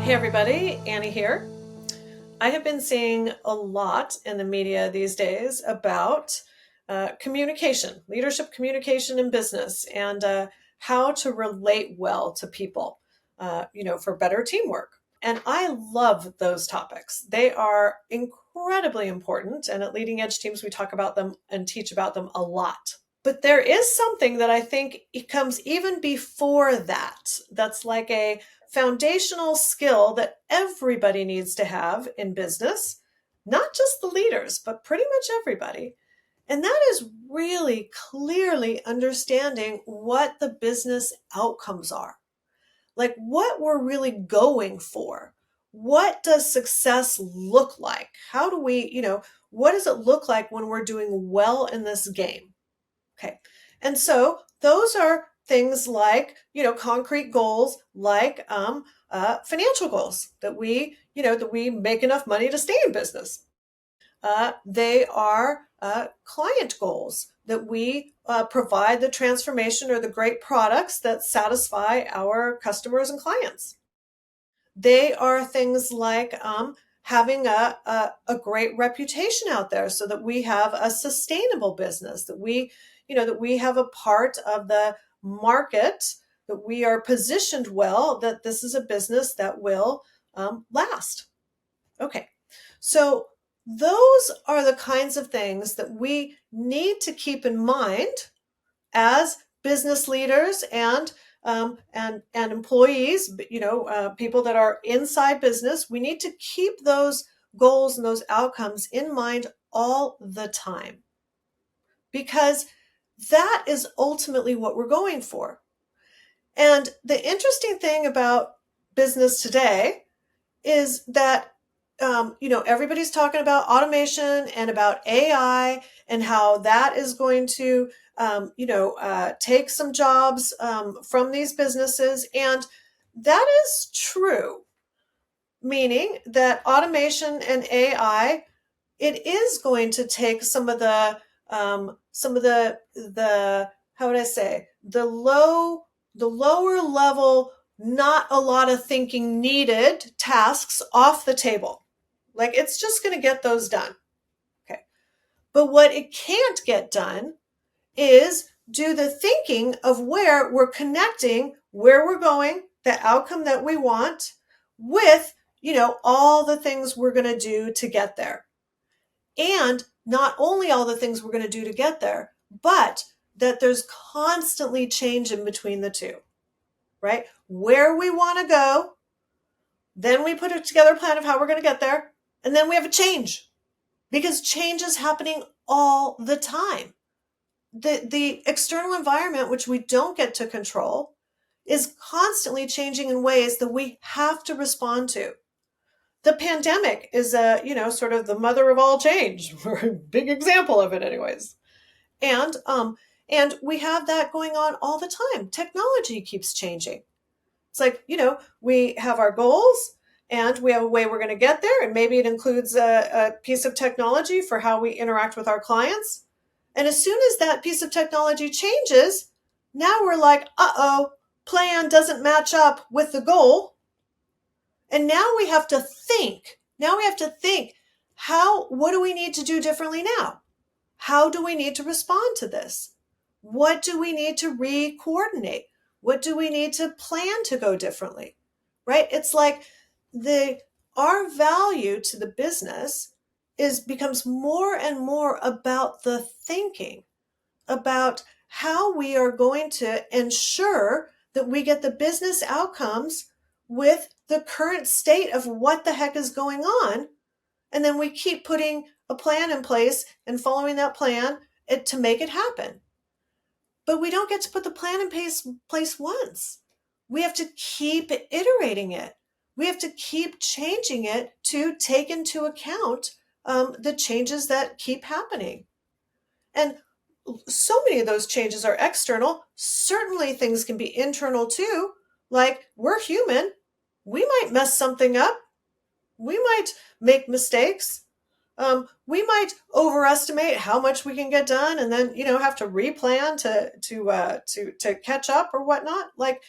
Hey everybody, Annie here. I have been seeing a lot in the media these days about communication, leadership communication in business, and how to relate well to people, for better teamwork. And I love those topics. They are incredibly important, and at leading edge teams, we talk about them and teach about them a lot. But there is something that I think it comes even before that. That's like a foundational skill that everybody needs to have in business, not just the leaders, but pretty much everybody. And that is really clearly understanding what the business outcomes are, like what we're really going for. What does success look like? How do we, what does it look like when we're doing well in this game? Okay. And so those are things like, concrete goals, like financial goals that we make enough money to stay in business. They are client goals that we provide the transformation or the great products that satisfy our customers and clients. They are things like having a great reputation out there so that we have a sustainable business, that we have a part of the market, that we are positioned well, that this is a business that will last. Okay. So those are the kinds of things that we need to keep in mind as business leaders and employees, people that are inside business. We need to keep those goals and those outcomes in mind all the time, because that is ultimately what we're going for. And the interesting thing about business today is that everybody's talking about automation and about AI and how that is going to take some jobs from these businesses. And that is true, meaning that automation and AI, it is going to take some of the how would I say, the lower level, not a lot of thinking needed tasks off the table. Like, it's just going to get those done. Okay. But what it can't get done is do the thinking of where we're connecting, where we're going, the outcome that we want with, all the things we're going to do to get there. And not only all the things we're going to do to get there, but that there's constantly change in between the two, right? Where we want to go, then we put together a plan of how we're going to get there, and then we have a change, because change is happening all the time. The external environment, which we don't get to control, is constantly changing in ways that we have to respond to. The pandemic is sort of the mother of all change, or a big example of it anyways. And we have that going on all the time. Technology keeps changing. It's like, we have our goals and we have a way we're going to get there. And maybe it includes a piece of technology for how we interact with our clients. And as soon as that piece of technology changes, now we're like, uh-oh, plan doesn't match up with the goal. And now we have to think. What do we need to do differently now? How do we need to respond to this? What do we need to re-coordinate? What do we need to plan to go differently? Right? It's like our value to the business becomes more and more about the thinking, about how we are going to ensure that we get the business outcomes with the current state of what the heck is going on. And then we keep putting a plan in place and following that plan to make it happen. But we don't get to put the plan in place once. We have to keep iterating it. We have to keep changing it to take into account the changes that keep happening. And so many of those changes are external. Certainly things can be internal too. Like, we're human. We might mess something up. We might make mistakes. We might overestimate how much we can get done, and then have to replan to catch up or whatnot. Like,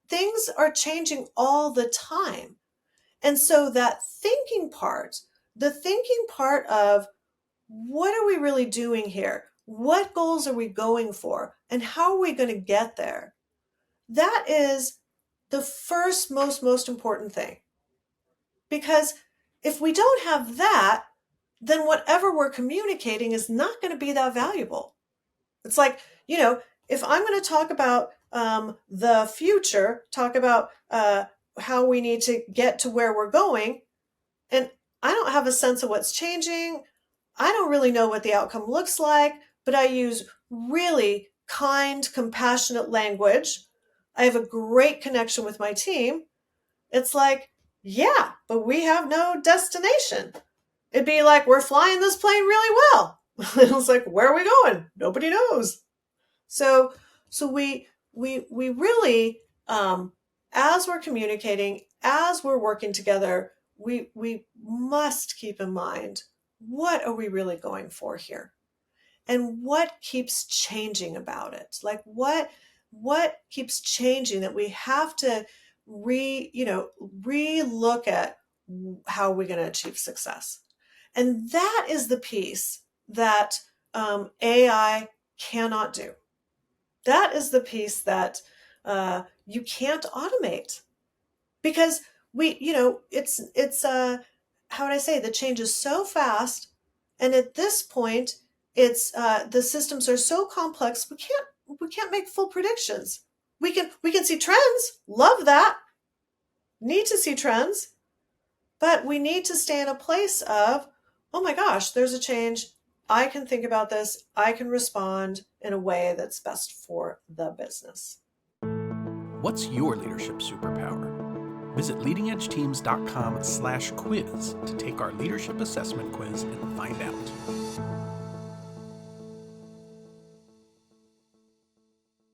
things are changing all the time. And so that the thinking part of what are we really doing here? What goals are we going for? And how are we going to get there? That is the first most important thing. Because if we don't have that, then whatever we're communicating is not going to be that valuable. It's like, if I'm going to talk about the future, talk about how we need to get to where we're going, and I don't have a sense of what's changing, I don't really know what the outcome looks like, but I use really kind, compassionate language. I have a great connection with my team. It's like, yeah, but we have no destination. It'd be like, we're flying this plane really well. It's like, where are we going? Nobody knows. So we really, as we're communicating, as we're working together, we must keep in mind, what are we really going for here? And what keeps changing about it? Like what keeps changing that we have to re-look at how we're going to achieve success. And that is the piece that AI cannot do. That is the piece that you can't automate, because it's how would I say, the change is so fast, and at this point, it's the systems are so complex, we can't make full predictions. We can see trends, love that, need to see trends, but we need to stay in a place of, oh my gosh, there's a change. I can think about this. I can respond in a way that's best for the business. What's your leadership superpower? Visit leadingedgeteams.com/quiz to take our leadership assessment quiz and find out.